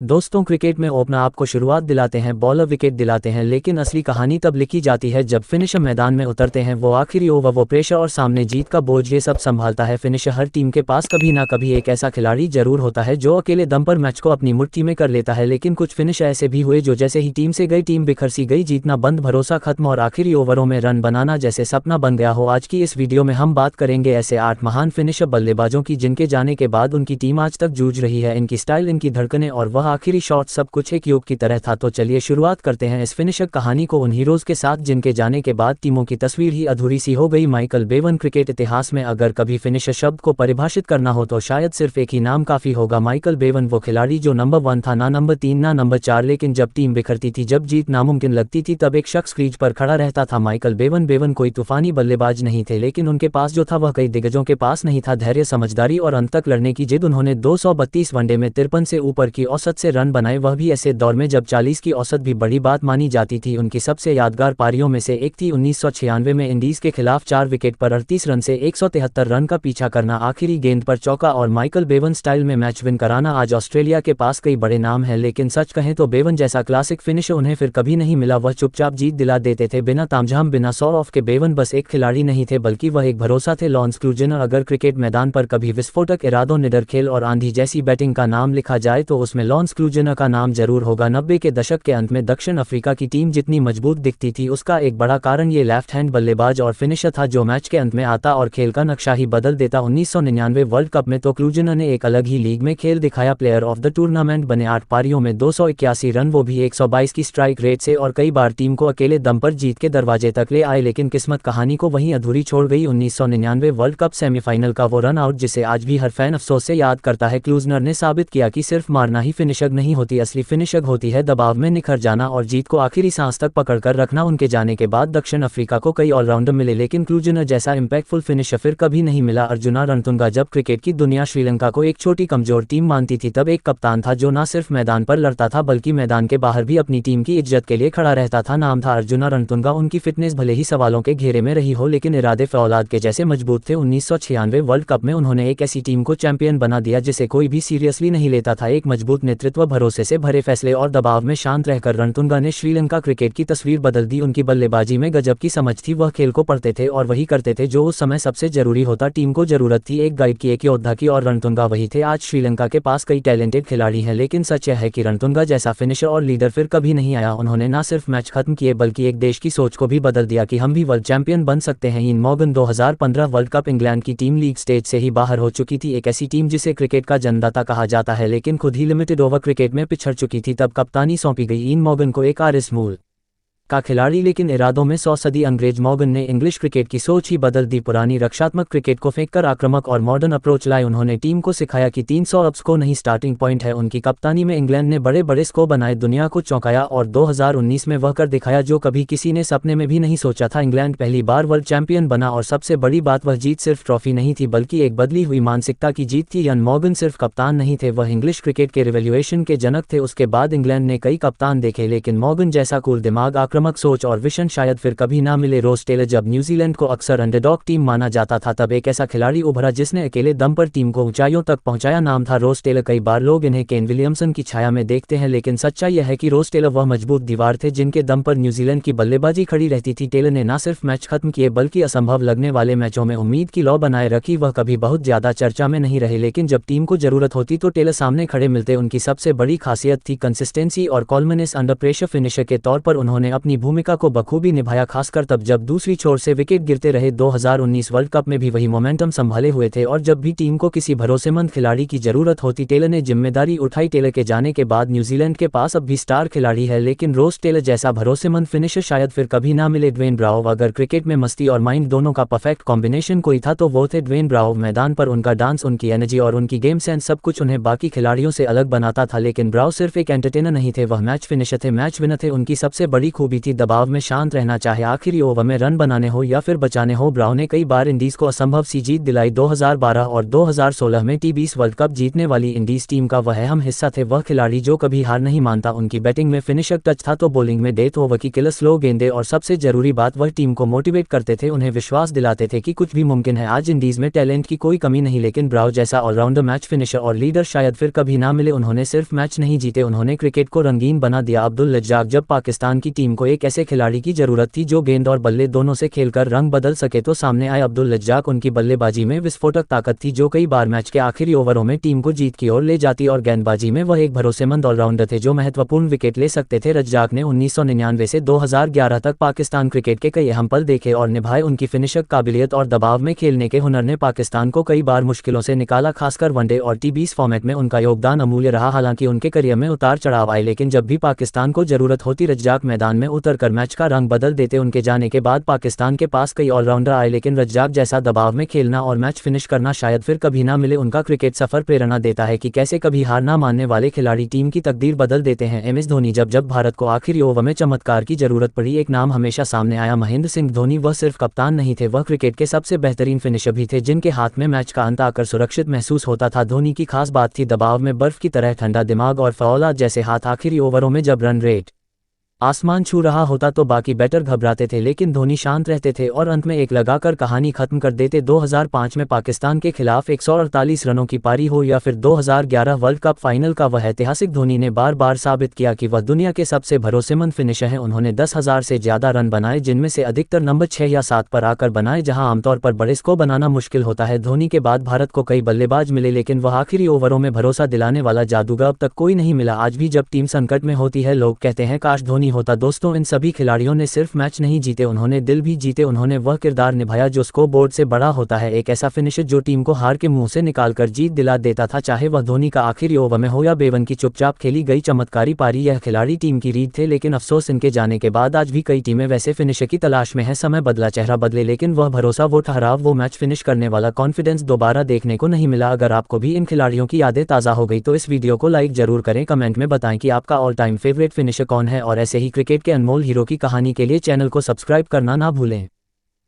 दोस्तों, क्रिकेट में ओपनर आपको शुरुआत दिलाते हैं, बॉलर विकेट दिलाते हैं, लेकिन असली कहानी तब लिखी जाती है जब फिनिशर मैदान में उतरते हैं। वो आखिरी ओवर, वो प्रेशर और सामने जीत का बोझ, ये सब संभालता है फिनिशर। हर टीम के पास कभी ना कभी एक ऐसा खिलाड़ी जरूर होता है जो अकेले दम पर मैच को अपनी मुट्ठी में कर लेता है। लेकिन कुछ फिनिशर ऐसे भी हुए जो जैसे ही टीम से गई, टीम बिखर सी गई, जीतना बंद, भरोसा खत्म और आखिरी ओवरों में रन बनाना जैसे सपना बन गया हो। आज की इस वीडियो में हम बात करेंगे ऐसे 8 महान फिनिशर बल्लेबाजों की जिनके जाने के बाद उनकी टीम आज तक जूझ रही है। इनकी स्टाइल, इनकी धड़कनें और वह आखिरी शॉट, सब कुछ एक योग की तरह था। तो चलिए शुरुआत करते हैं इस फिनिशर कहानी को उन हीरोज के साथ जिनके जाने के बाद टीमों की तस्वीर ही अधूरी सी हो गई। Michael Bevan. क्रिकेट इतिहास में अगर कभी फिनिशर शब्द को परिभाषित करना हो तो शायद सिर्फ एक ही नाम काफी होगा, माइकल बेवन। वो खिलाड़ी जो नंबर 1 था, ना नंबर 3 ना नंबर 4, लेकिन जब टीम बिखरती थी, जब जीत नामुमकिन लगती थी, तब एक शख्स क्रीज पर खड़ा रहता था, माइकल बेवन। बेवन कोई तूफानी बल्लेबाज नहीं थे, लेकिन उनके पास जो था वह कई दिग्गजों के पास नहीं था, धैर्य, समझदारी और अंत तक लड़ने की जिद। उन्होंने 232 वनडे में 53 से ऊपर की औसत से रन बनाए, वह भी ऐसे दौर में जब 40 की औसत भी बड़ी बात मानी जाती थी। उनकी सबसे यादगार पारियों में से एक थी 1996 में इंडीज के खिलाफ 4 विकेट पर 38 रन से 173 रन का पीछा करना, आखिरी गेंद पर चौका और माइकल बेवन स्टाइल में मैच विन कराना। आज ऑस्ट्रेलिया के पास कई बड़े नाम हैं, लेकिन सच कहें तो बेवन जैसा क्लासिक फिनिशर उन्हें फिर कभी नहीं मिला। वह चुपचाप जीत दिला देते थे, बिना तामझाम, बिना शो ऑफ के। बेवन बस एक खिलाड़ी नहीं थे, बल्कि वह एक भरोसा थे, लॉन्स क्लूजेनर। अगर क्रिकेट मैदान पर कभी विस्फोटक इरादों, निडर खेल और आंधी जैसी बैटिंग का नाम लिखा जाए तो उसमें लॉन्स क्लूजेनर का नाम जरूर होगा। 90 के दशक के अंत में दक्षिण अफ्रीका की टीम जितनी मजबूत दिखती थी, उसका एक बड़ा कारण ये लेफ्ट हैंड बल्लेबाज और फिनिशर था जो मैच के अंत में आता और खेल का नक्शा ही बदल देता। 1999 वर्ल्ड कप में तो क्लूजेनर ने एक अलग ही लीग में खेल दिखाया, प्लेयर ऑफ द टूर्नामेंट बने, 8 पारियों में 281 रन, वो भी 122 की स्ट्राइक रेट से, और कई बार टीम को अकेले दम पर जीत के दरवाजे तक ले आए। लेकिन किस्मत कहानी को वहीं अधूरी छोड़ गई। 1999 वर्ल्ड कप सेमीफाइनल का वो रन आउट जिसे आज भी हर फैन अफसोस से याद करता है। क्लूजेनर ने साबित किया कि सिर्फ मारना ही फिनिशर नहीं होती, असली फिनिशर होती है दबाव में निखर जाना और जीत को आखिरी सांस तक पकड़कर रखना। उनके जाने के बाद दक्षिण अफ्रीका को कई ऑलराउंडर मिले, लेकिन क्लूजेनर जैसा इंपैक्टफुल फिनिशर फिर कभी नहीं मिला। अर्जुना रणतुंगा। जब क्रिकेट की दुनिया श्रीलंका को एक छोटी कमजोर टीम मानती थी, तब एक कप्तान था जो न सिर्फ मैदान पर लड़ता था बल्कि मैदान के बाहर भी अपनी टीम की इज्जत के लिए खड़ा रहता था। नाम था अर्जुना रणतुंगा। उनकी फिटनेस भले ही सवालों के घेरे में रही हो, लेकिन इरादे फौलाद के जैसे मजबूत थे। 1996 वर्ल्ड कप में उन्होंने एक ऐसी टीम को चैंपियन बना दिया जिसे कोई भी सीरियसली नहीं लेता था। एक मजबूत नेतृत्व, भरोसे से भरे फैसले और दबाव में शांत रहकर रणतुंगा ने श्रीलंका क्रिकेट की तस्वीर बदल दी। उनकी बल्लेबाजी में गजब की समझ थी, वह खेल को पढ़ते थे और वही करते थे जो उस समय सबसे जरूरी होता। टीम को जरूरत थी एक गाइड की, एक योद्धा की, और रणतुंगा वही थे। आज श्रीलंका के पास कई टैलेंटेड खिलाड़ी हैं, लेकिन सच यह है कि रणतुंगा जैसा फिनिशर और लीडर फिर कभी नहीं आया। उन्होंने न सिर्फ मैच खत्म किए बल्कि एक देश की सोच को भी बदल दिया कि हम भी वर्ल्ड चैंपियन बन सकते हैं। Ian Morgan. 2015 world cup England की टीम लीग स्टेज से ही बाहर हो चुकी थी, एक ऐसी टीम जिसे क्रिकेट का जन्मदाता कहा जाता है, लेकिन खुद ही लिमिटेड ओवर क्रिकेट में पिछड़ चुकी थी। तब कप्तानी सौंपी गई इयान मॉर्गन को, एक आर स्मूल का खिलाड़ी लेकिन इरादों में 100 सदी अंग्रेज। मॉर्गन ने इंग्लिश क्रिकेट की सोच ही बदल दी, पुरानी रक्षात्मक क्रिकेट को फेंककर आक्रामक और मॉडर्न अप्रोच लाए। उन्होंने टीम को सिखाया कि 300 अप्स को नहीं स्टार्टिंग पॉइंट है। उनकी कप्तानी में इंग्लैंड ने बड़े बड़े स्कोर बनाए, दुनिया को चौंकाया और 2019 में वह कर दिखाया जो कभी किसी ने सपने में भी नहीं सोचा था। इंग्लैंड पहली बार वर्ल्ड चैंपियन बना और सबसे बड़ी बात, वह जीत सिर्फ ट्रॉफी नहीं थी बल्कि एक बदली हुई मानसिकता की जीत थी। इयान मॉर्गन सिर्फ कप्तान नहीं थे, वह इंग्लिश क्रिकेट के रिवॉल्यूशन के जनक थे। उसके बाद इंग्लैंड ने कई कप्तान देखे, लेकिन मॉर्गन जैसा कूल दिमाग, आक्रामक सोच और शायद फिर कभी ना मिले। रोस टेलर। जब न्यूजीलैंड को अक्सर अंडरडॉग टीम माना जाता था, तब एक ऐसा खिलाड़ी उभरा जिसने अकेले दम पर टीम को ऊंचाइयों तक पहुंचाया। नाम था रोस टेलर। कई बार लोग इन्हें केन विलियमसन की छाया में देखते हैं, लेकिन सच्चाई यह है कि रोस टेलर वह मजबूत दीवार थे जिनके दम पर न्यूजीलैंड की बल्लेबाजी खड़ी रहती थी। टेलर ने न सिर्फ मैच खत्म किए बल्कि असंभव लगने वाले मैचों में उम्मीद की लौ बनाए रखी। वह कभी बहुत ज्यादा चर्चा में नहीं रहे, लेकिन जब टीम को जरूरत होती तो टेलर सामने खड़े मिलते। उनकी सबसे बड़ी खासियत थी कंसिस्टेंसी और कॉलमनेस। अंडर प्रेशर फिनिशर के तौर पर उन्होंने अपनी भूमिका को बखूबी निभाया, खासकर तब जब दूसरी छोर से विकेट गिरते रहे। 2019 वर्ल्ड कप में भी वही मोमेंटम संभाले हुए थे और जब भी टीम को किसी भरोसेमंद खिलाड़ी की जरूरत होती, टेलर ने जिम्मेदारी उठाई। टेलर के जाने के बाद न्यूजीलैंड के पास अब भी स्टार खिलाड़ी है, लेकिन रोस टेलर जैसा भरोसेमंद फिनिशर शायद फिर कभी ना मिले। Dwayne Bravo. अगर क्रिकेट में मस्ती और माइंड दोनों का परफेक्ट कॉम्बिनेशन कोई था तो वो थे ड्वेन ब्रावो। मैदान पर उनका डांस, उनकी एनर्जी और उनकी गेम सेंस, सब कुछ उन्हें बाकी खिलाड़ियों से अलग बनाता था। लेकिन ब्रावो सिर्फ एक एंटरटेनर नहीं थे, वह मैच फिनिशर थे, मैच विनर थे। उनकी सबसे बड़ी खूबी भी थी, दबाव में शांत रहना, चाहे आखिरी ओवर में रन बनाने हो या फिर बचाने हो। ब्रावो ने कई बार इंडीज को असंभव सी जीत दिलाई। 2012 और 2016 में T20 वर्ल्ड कप जीतने वाली इंडीज टीम का वह अहम हिस्सा थे। वह खिलाड़ी जो कभी हार नहीं मानता। उनकी बैटिंग में फिनिशर टच था तो बॉलिंग में डेथ ओवर की किलर स्लो गेंदें, और सबसे जरूरी बात, वह टीम को मोटिवेट करते थे, उन्हें विश्वास दिलाते थे कि कुछ भी मुमकिन है। आज इंडीज में टैलेंट की कोई कमी नहीं, लेकिन ब्रावो जैसा ऑलराउंडर, मैच फिनिशर और लीडर शायद फिर कभी ना मिले। उन्होंने सिर्फ मैच नहीं जीते, उन्होंने क्रिकेट को रंगीन बना दिया। अब्दुल रज्जाक, जब पाकिस्तान की टीम को एक ऐसे खिलाड़ी की जरूरत थी जो गेंद और बल्ले दोनों से खेलकर रंग बदल सके, तो सामने आए अब्दुल रज्जाक। उनकी बल्लेबाजी में विस्फोटक ताकत थी जो कई बार मैच के आखिरी ओवरों में टीम को जीत की ओर ले जाती, और गेंदबाजी में वह एक भरोसेमंद ऑलराउंडर थे जो महत्वपूर्ण विकेट ले सकते थे। रज्जाक ने 1999 से 2011 तक पाकिस्तान क्रिकेट के कई अहम पल देखे और निभाए। उनकी फिनिशर काबिलियत और दबाव में खेलने के हुनर ने पाकिस्तान को कई बार मुश्किलों से निकाला, खासकर वनडे और T20 फॉर्मेट में उनका योगदान अमूल्य रहा। हालांकि उनके करियर में उतार चढ़ाव आए, लेकिन जब भी पाकिस्तान को जरूरत होती रज्जाक मैदान में उतरकर मैच का रंग बदल देते। उनके जाने के बाद पाकिस्तान के पास कई ऑलराउंडर आए, लेकिन रज्जाक जैसा दबाव में खेलना और मैच फिनिश करना शायद फिर कभी ना मिले। उनका क्रिकेट सफर प्रेरणा देता है कि कैसे कभी हार ना मानने वाले खिलाड़ी टीम की तकदीर बदल देते हैं। MS धोनी, जब भारत को आखिरी ओवर में चमत्कार की जरूरत पड़ी, एक नाम हमेशा सामने आया, महेंद्र सिंह धोनी। वह सिर्फ कप्तान नहीं थे, वह क्रिकेट के सबसे बेहतरीन फिनिशर भी थे, जिनके हाथ में मैच का अंत आकर सुरक्षित महसूस होता था। धोनी की खास बात थी दबाव में बर्फ की तरह ठंडा दिमाग और फौलाद जैसे हाथ। आखिरी ओवरों में जब रन रेट आसमान छू रहा होता तो बाकी बैटर घबराते थे, लेकिन धोनी शांत रहते थे और अंत में एक लगाकर कहानी खत्म कर देते। 2005 में पाकिस्तान के खिलाफ 148 रनों की पारी हो या फिर 2011 वर्ल्ड कप फाइनल का वह ऐतिहासिक, धोनी ने बार बार साबित किया कि वह दुनिया के सबसे भरोसेमंद फिनिशर हैं। उन्होंने 10,000 से ज्यादा रन बनाए, जिनमें से अधिकतर नंबर 6 या 7 पर आकर बनाए, जहां आमतौर पर बड़े स्कोर बनाना मुश्किल होता है। धोनी के बाद भारत को कई बल्लेबाज मिले, लेकिन वह आखिरी ओवरों में भरोसा दिलाने वाला जादूगर अब तक कोई नहीं मिला। आज भी जब टीम संकट में होती है, लोग कहते हैं काश धोनी होता। दोस्तों, इन सभी खिलाड़ियों ने सिर्फ मैच नहीं जीते, उन्होंने दिल भी जीते। उन्होंने वह किरदार निभाया जो स्कोर बोर्ड से बड़ा होता है, एक ऐसा फिनिशर जो टीम को हार के मुंह से निकालकर जीत दिला देता था, चाहे वह धोनी का आखिरी ओवर में हो या बेवन की चुपचाप खेली गई चमत्कारी पारी। यह खिलाड़ी टीम की रीढ़ थे, लेकिन अफसोस, इनके जाने के बाद आज भी कई टीमें वैसे फिनिशर की तलाश में है। समय बदला, चेहरा बदले, लेकिन वह भरोसा, वो ठहराव, वो मैच फिनिश करने वाला कॉन्फिडेंस दोबारा देखने को नहीं मिला। अगर आपको भी इन खिलाड़ियों की यादें ताज़ा हो गई तो इस वीडियो को लाइक जरूर करें। कमेंट में बताएं कि आपका ऑल टाइम फेवरेट फिनिशर कौन है, और ऐसे ही क्रिकेट के अनमोल हीरो की कहानी के लिए चैनल को सब्सक्राइब करना ना भूलें।